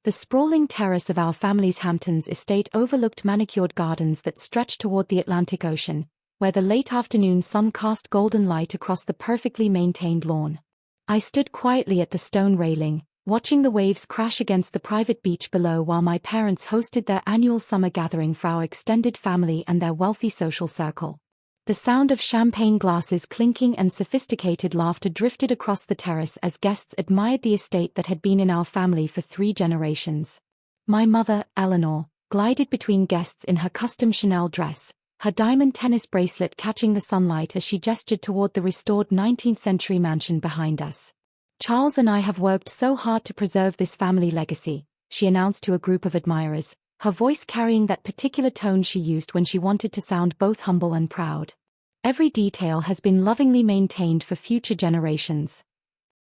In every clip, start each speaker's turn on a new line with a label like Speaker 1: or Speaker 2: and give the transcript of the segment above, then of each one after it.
Speaker 1: The sprawling terrace of our family's Hamptons estate overlooked manicured gardens that stretched toward the Atlantic Ocean, where the late afternoon sun cast golden light across the perfectly maintained lawn. I stood quietly at the stone railing, watching the waves crash against the private beach below while my parents hosted their annual summer gathering for our extended family and their wealthy social circle. The sound of champagne glasses clinking and sophisticated laughter drifted across the terrace as guests admired the estate that had been in our family for 3 generations. My mother, Eleanor, glided between guests in her custom Chanel dress, her diamond tennis bracelet catching the sunlight as she gestured toward the restored 19th-century mansion behind us. "Charles and I have worked so hard to preserve this family legacy," she announced to a group of admirers, her voice carrying that particular tone she used when she wanted to sound both humble and proud. "Every detail has been lovingly maintained for future generations."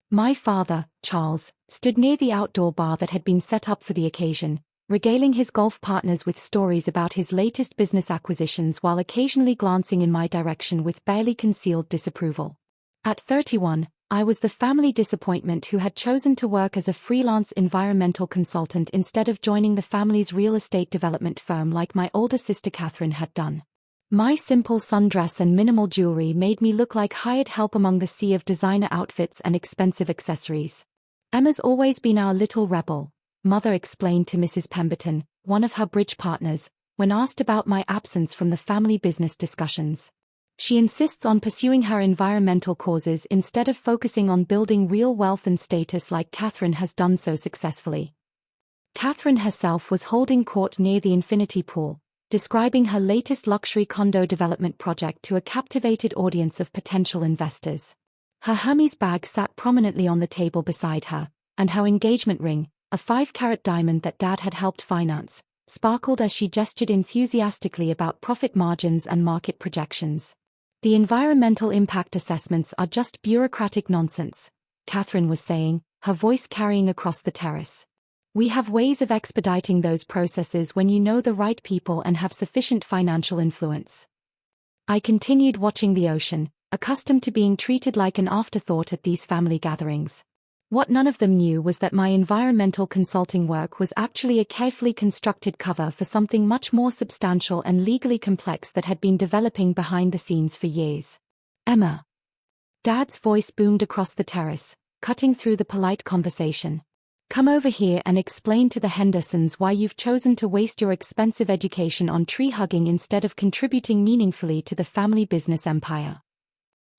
Speaker 1: My father, Charles, stood near the outdoor bar that had been set up for the occasion, regaling his golf partners with stories about his latest business acquisitions while occasionally glancing in my direction with barely concealed disapproval. At 31, I was the family disappointment who had chosen to work as a freelance environmental consultant instead of joining the family's real estate development firm like my older sister Catherine had done. My simple sundress and minimal jewelry made me look like hired help among the sea of designer outfits and expensive accessories. "Emma's always been our little rebel," Mother explained to Mrs. Pemberton, one of her bridge partners, when asked about my absence from the family business discussions. "She insists on pursuing her environmental causes instead of focusing on building real wealth and status like Catherine has done so successfully." Catherine herself was holding court near the infinity pool, describing her latest luxury condo development project to a captivated audience of potential investors. Her Hermes bag sat prominently on the table beside her, and her engagement ring, a 5-carat diamond that Dad had helped finance, sparkled as she gestured enthusiastically about profit margins and market projections. "The environmental impact assessments are just bureaucratic nonsense," Catherine was saying, her voice carrying across the terrace. "We have ways of expediting those processes when you know the right people and have sufficient financial influence." I continued watching the ocean, accustomed to being treated like an afterthought at these family gatherings. What none of them knew was that my environmental consulting work was actually a carefully constructed cover for something much more substantial and legally complex that had been developing behind the scenes for years. "Emma." Dad's voice boomed across the terrace, cutting through the polite conversation. "Come over here and explain to the Hendersons why you've chosen to waste your expensive education on tree hugging instead of contributing meaningfully to the family business empire."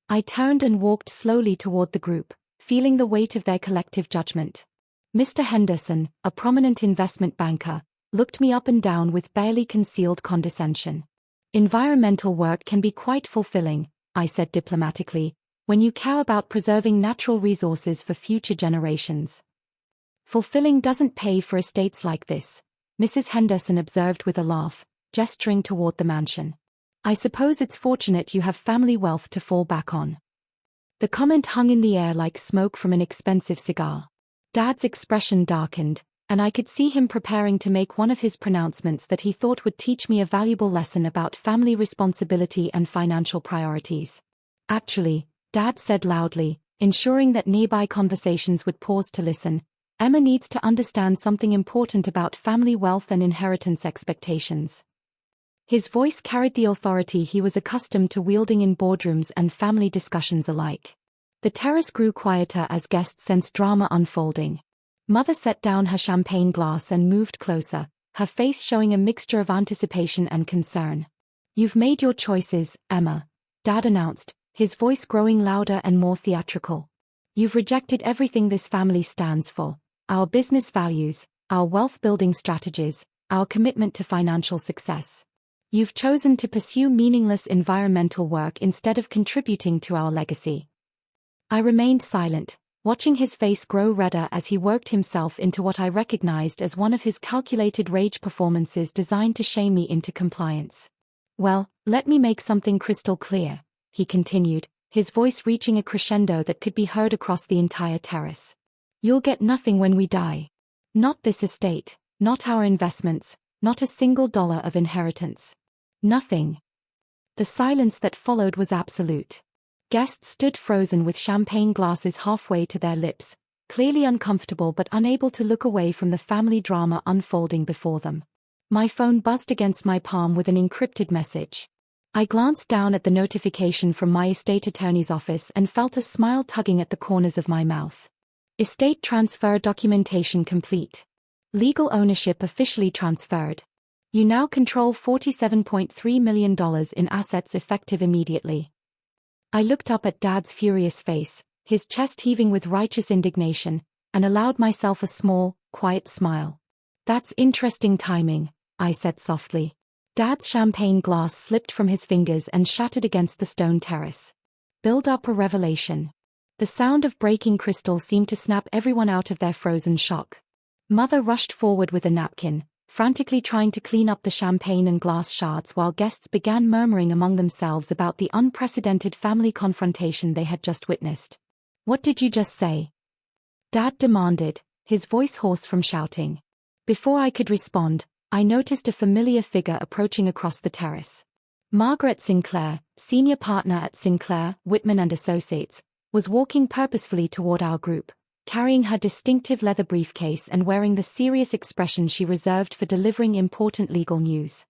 Speaker 1: I turned and walked slowly toward the group, feeling the weight of their collective judgment. Mr. Henderson, a prominent investment banker, looked me up and down with barely concealed condescension. "Environmental work can be quite fulfilling," I said diplomatically, "when you care about preserving natural resources for future generations." "Fulfilling doesn't pay for estates like this," Mrs. Henderson observed with a laugh, gesturing toward the mansion. "I suppose it's fortunate you have family wealth to fall back on." The comment hung in the air like smoke from an expensive cigar. Dad's expression darkened, and I could see him preparing to make one of his pronouncements that he thought would teach me a valuable lesson about family responsibility and financial priorities. "Actually," Dad said loudly, ensuring that nearby conversations would pause to listen, "Emma needs to understand something important about family wealth and inheritance expectations." His voice carried the authority he was accustomed to wielding in boardrooms and family discussions alike. The terrace grew quieter as guests sensed drama unfolding. Mother set down her champagne glass and moved closer, her face showing a mixture of anticipation and concern. "You've made your choices, Emma," Dad announced, his voice growing louder and more theatrical. "You've rejected everything this family stands for: our business values, our wealth-building strategies, our commitment to financial success. You've chosen to pursue meaningless environmental work instead of contributing to our legacy." I remained silent, watching his face grow redder as he worked himself into what I recognized as one of his calculated rage performances designed to shame me into compliance. "Well, let me make something crystal clear," he continued, his voice reaching a crescendo that could be heard across the entire terrace. "You'll get nothing when we die. Not this estate, not our investments, not a single dollar of inheritance. Nothing." The silence that followed was absolute. Guests stood frozen with champagne glasses halfway to their lips, clearly uncomfortable but unable to look away from the family drama unfolding before them. My phone buzzed against my palm with an encrypted message. I glanced down at the notification from my estate attorney's office and felt a smile tugging at the corners of my mouth. Estate transfer documentation complete. Legal ownership officially transferred. You now control $47.3 million in assets effective immediately. I looked up at Dad's furious face, his chest heaving with righteous indignation, and allowed myself a small, quiet smile. That's interesting timing, I said softly. Dad's champagne glass slipped from his fingers and shattered against the stone terrace. Build up a revelation. The sound of breaking crystal seemed to snap everyone out of their frozen shock. Mother rushed forward with a napkin, frantically trying to clean up the champagne and glass shards while guests began murmuring among themselves about the unprecedented family confrontation they had just witnessed. What did you just say? Dad demanded, his voice hoarse from shouting. Before I could respond, I noticed a familiar figure approaching across the terrace. Margaret Sinclair, senior partner at Sinclair, Whitman & Associates, was walking purposefully toward our group, carrying her distinctive leather briefcase and wearing the serious expression she reserved for delivering important legal news.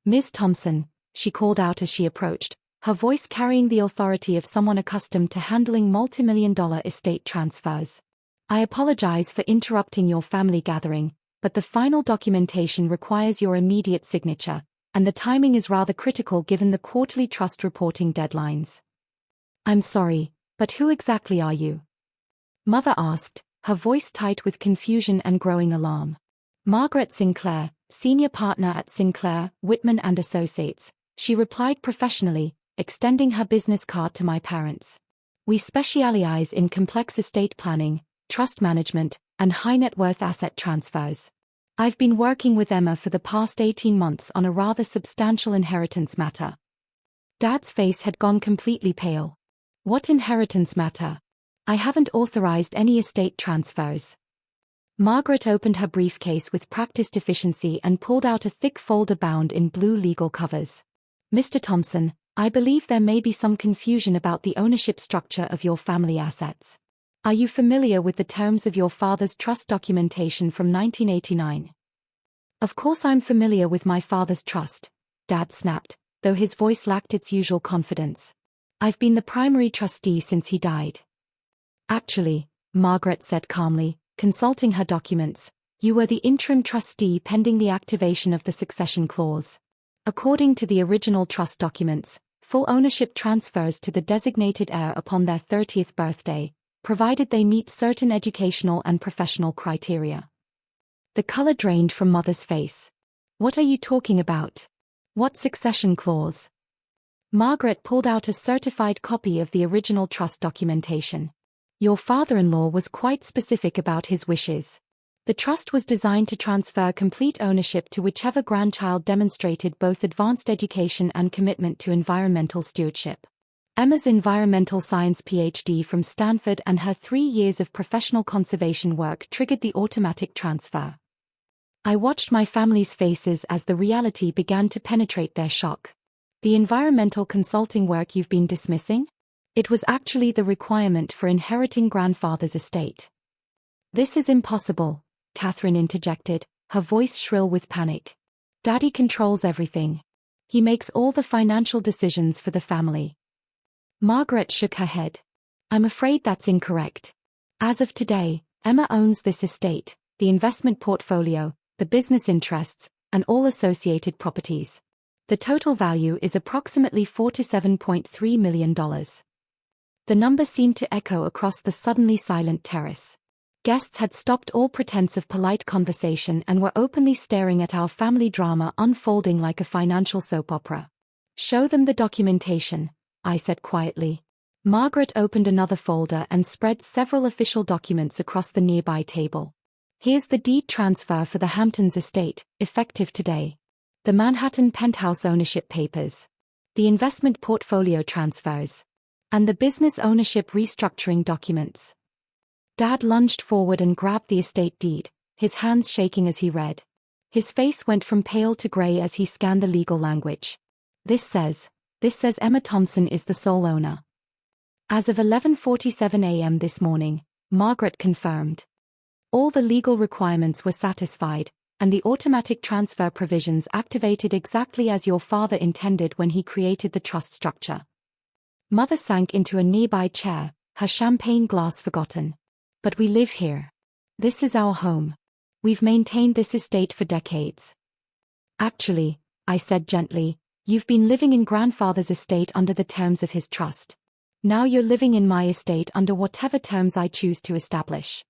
Speaker 1: Ms. Thompson, she called out as she approached, her voice carrying the authority of someone accustomed to handling multimillion-dollar estate transfers. I apologize for interrupting your family gathering, but the final documentation requires your immediate signature, and the timing is rather critical given the quarterly trust reporting deadlines. I'm sorry, but who exactly are you? Mother asked, her voice tight with confusion and growing alarm. Margaret Sinclair, senior partner at Sinclair, Whitman & Associates, she replied professionally, extending her business card to my parents. We specialize in complex estate planning, trust management, and high-net-worth asset transfers. I've been working with Emma for the past 18 months on a rather substantial inheritance matter. Dad's face had gone completely pale. What inheritance matter? I haven't authorized any estate transfers. Margaret opened her briefcase with practiced efficiency and pulled out a thick folder bound in blue legal covers. Mr. Thompson, I believe there may be some confusion about the ownership structure of your family assets. Are you familiar with the terms of your father's trust documentation from 1989? Of course I'm familiar with my father's trust, Dad snapped, though his voice lacked its usual confidence. I've been the primary trustee since he died. Actually, Margaret said calmly, consulting her documents, you were the interim trustee pending the activation of the succession clause. According to the original trust documents, full ownership transfers to the designated heir upon their 30th birthday, provided they meet certain educational and professional criteria. The color drained from Mother's face. What are you talking about? What succession clause? Margaret pulled out a certified copy of the original trust documentation. Your father-in-law was quite specific about his wishes. The trust was designed to transfer complete ownership to whichever grandchild demonstrated both advanced education and commitment to environmental stewardship. Emma's environmental science PhD from Stanford and her 3 years of professional conservation work triggered the automatic transfer. I watched my family's faces as the reality began to penetrate their shock. The environmental consulting work you've been dismissing? It was actually the requirement for inheriting grandfather's estate. This is impossible, Catherine interjected, her voice shrill with panic. Daddy controls everything. He makes all the financial decisions for the family. Margaret shook her head. I'm afraid that's incorrect. As of today, Emma owns this estate, the investment portfolio, the business interests, and all associated properties. The total value is approximately $47.3 million. The number seemed to echo across the suddenly silent terrace. Guests had stopped all pretense of polite conversation and were openly staring at our family drama unfolding like a financial soap opera. Show them the documentation, I said quietly. Margaret opened another folder and spread several official documents across the nearby table. Here's the deed transfer for the Hamptons estate, effective today. The Manhattan penthouse ownership papers. The investment portfolio transfers. And the business ownership restructuring documents. Dad lunged forward and grabbed the estate deed, his hands shaking as he read. His face went from pale to gray as he scanned the legal language. This says Emma Thompson is the sole owner. As of 11:47 a.m. this morning, Margaret confirmed. All the legal requirements were satisfied, and the automatic transfer provisions activated exactly as your father intended when he created the trust structure. Mother sank into a nearby chair, her champagne glass forgotten. But we live here. This is our home. We've maintained this estate for decades. Actually, I said gently, you've been living in grandfather's estate under the terms of his trust. Now you're living in my estate under whatever terms I choose to establish.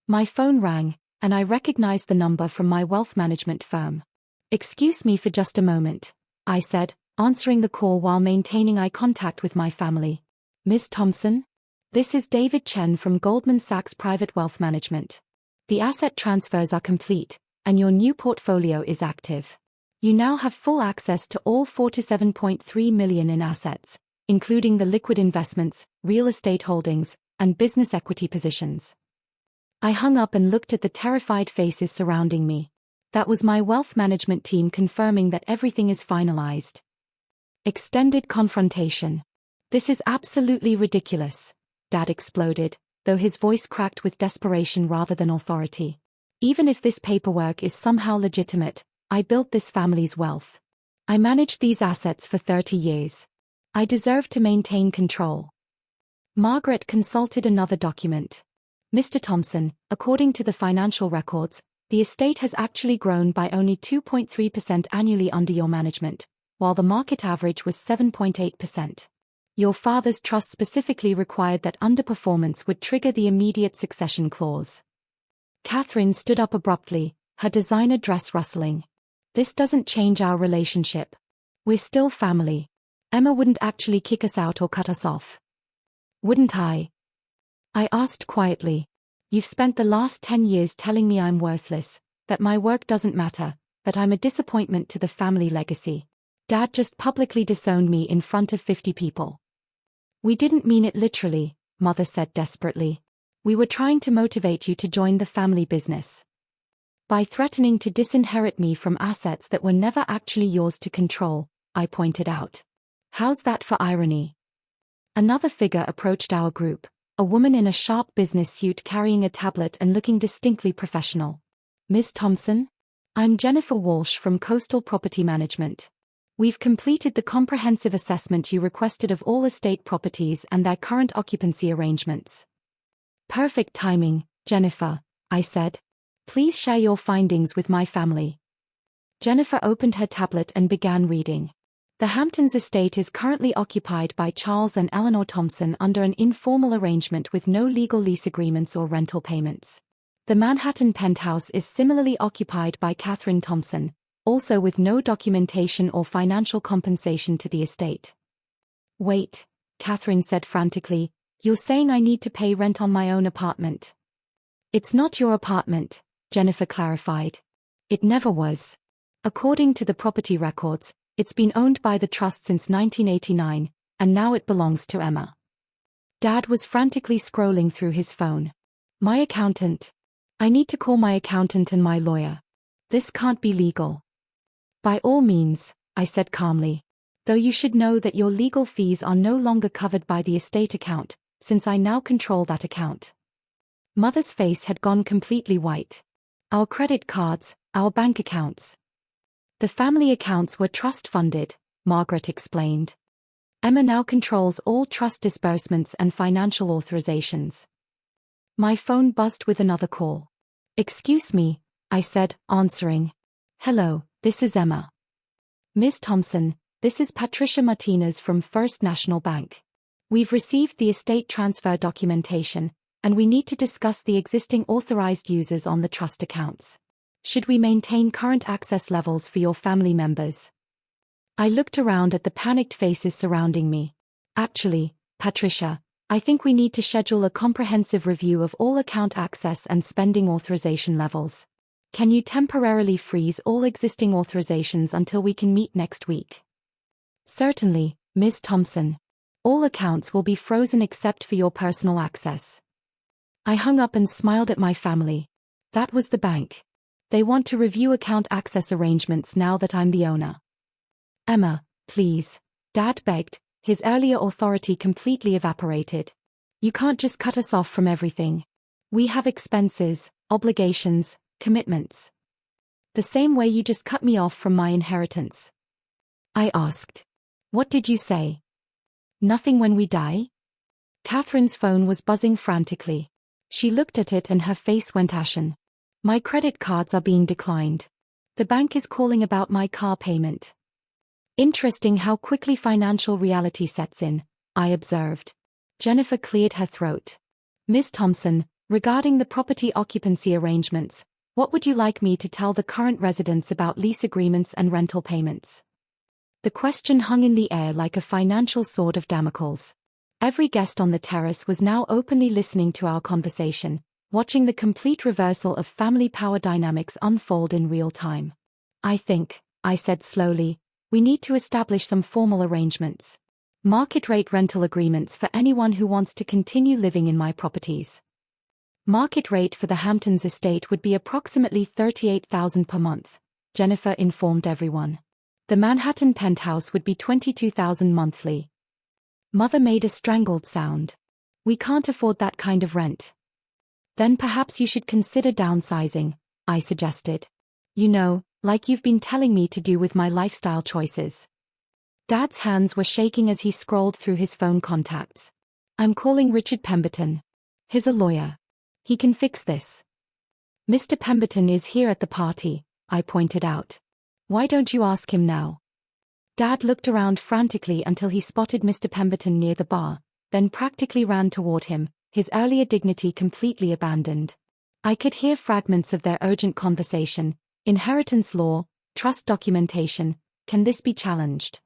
Speaker 1: My phone rang, and I recognized the number from my wealth management firm. Excuse me for just a moment, I said, answering the call while maintaining eye contact with my family. Miss Thompson? This is David Chen from Goldman Sachs Private Wealth Management. The asset transfers are complete, and your new portfolio is active. You now have full access to all 47.3 million in assets, including the liquid investments, real estate holdings, and business equity positions. I hung up and looked at the terrified faces surrounding me. That was my wealth management team confirming that everything is finalized. Extended confrontation. This is absolutely ridiculous, Dad exploded, though his voice cracked with desperation rather than authority. Even if this paperwork is somehow legitimate, I built this family's wealth. I managed these assets for 30 years. I deserve to maintain control. Margaret consulted another document. Mr. Thompson, according to the financial records, the estate has actually grown by only 2.3% annually under your management, while the market average was 7.8%. Your father's trust specifically required that underperformance would trigger the immediate succession clause. Catherine stood up abruptly, her designer dress rustling. This doesn't change our relationship. We're still family. Emma wouldn't actually kick us out or cut us off. Wouldn't I? I asked quietly. You've spent the last 10 years telling me I'm worthless, that my work doesn't matter, that I'm a disappointment to the family legacy. Dad just publicly disowned me in front of 50 people. We didn't mean it literally, Mother said desperately. We were trying to motivate you to join the family business. By threatening to disinherit me from assets that were never actually yours to control, I pointed out. How's that for irony? Another figure approached our group, a woman in a sharp business suit carrying a tablet and looking distinctly professional. Ms. Thompson? I'm Jennifer Walsh from Coastal Property Management. We've completed the comprehensive assessment you requested of all estate properties and their current occupancy arrangements. Perfect timing, Jennifer, I said. Please share your findings with my family. Jennifer opened her tablet and began reading. The Hamptons estate is currently occupied by Charles and Eleanor Thompson under an informal arrangement with no legal lease agreements or rental payments. The Manhattan penthouse is similarly occupied by Catherine Thompson, also with no documentation or financial compensation to the estate. Wait, Catherine said frantically, you're saying I need to pay rent on my own apartment? It's not your apartment, Jennifer clarified. It never was. According to the property records, it's been owned by the trust since 1989, and now it belongs to Emma. Dad was frantically scrolling through his phone. My accountant. I need to call my accountant and my lawyer. This can't be legal. By all means, I said calmly. Though you should know that your legal fees are no longer covered by the estate account, since I now control that account. Mother's face had gone completely white. Our credit cards, our bank accounts. The family accounts were trust-funded, Margaret explained. Emma now controls all trust disbursements and financial authorizations. My phone buzzed with another call. Excuse me, I said, answering. Hello, this is Emma. Ms. Thompson, this is Patricia Martinez from First National Bank. We've received the estate transfer documentation, and we need to discuss the existing authorized users on the trust accounts. Should we maintain current access levels for your family members? I looked around at the panicked faces surrounding me. Actually, Patricia, I think we need to schedule a comprehensive review of all account access and spending authorization levels. Can you temporarily freeze all existing authorizations until we can meet next week? Certainly, Ms. Thompson. All accounts will be frozen except for your personal access. I hung up and smiled at my family. That was the bank. They want to review account access arrangements now that I'm the owner. Emma, please, Dad begged, his earlier authority completely evaporated. You can't just cut us off from everything. We have expenses, obligations, commitments. The same way you just cut me off from my inheritance. I asked. What did you say? Nothing when we die? Catherine's phone was buzzing frantically. She looked at it and her face went ashen. My credit cards are being declined. The bank is calling about my car payment. Interesting how quickly financial reality sets in, I observed. Jennifer cleared her throat. Miss Thompson, regarding the property occupancy arrangements, what would you like me to tell the current residents about lease agreements and rental payments? The question hung in the air like a financial sword of Damocles. Every guest on the terrace was now openly listening to our conversation, watching the complete reversal of family power dynamics unfold in real time. I think, I said slowly, we need to establish some formal arrangements. Market-rate rental agreements for anyone who wants to continue living in my properties. Market rate for the Hamptons estate would be approximately $38,000 per month, Jennifer informed everyone. The Manhattan penthouse would be $22,000 monthly. Mother made a strangled sound. We can't afford that kind of rent. Then perhaps you should consider downsizing, I suggested. You know, like you've been telling me to do with my lifestyle choices. Dad's hands were shaking as he scrolled through his phone contacts. I'm calling Richard Pemberton. He's a lawyer. He can fix this. Mr. Pemberton is here at the party, I pointed out. Why don't you ask him now? Dad looked around frantically until he spotted Mr. Pemberton near the bar, then practically ran toward him, his earlier dignity completely abandoned. I could hear fragments of their urgent conversation. Inheritance law, trust documentation, can this be challenged?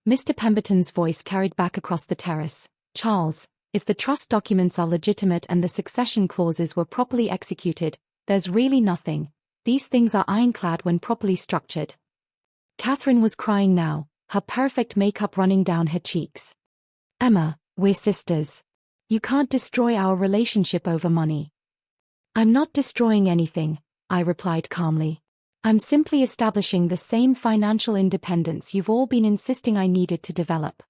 Speaker 1: Mr. Pemberton's voice carried back across the terrace. Charles, if the trust documents are legitimate and the succession clauses were properly executed, there's really nothing. These things are ironclad when properly structured. Catherine was crying now, her perfect makeup running down her cheeks. Emma, we're sisters. You can't destroy our relationship over money. I'm not destroying anything, I replied calmly. I'm simply establishing the same financial independence you've all been insisting I needed to develop.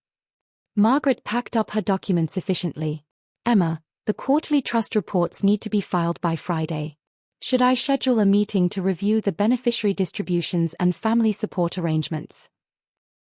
Speaker 1: Margaret packed up her documents efficiently. Emma, the quarterly trust reports need to be filed by Friday. Should I schedule a meeting to review the beneficiary distributions and family support arrangements?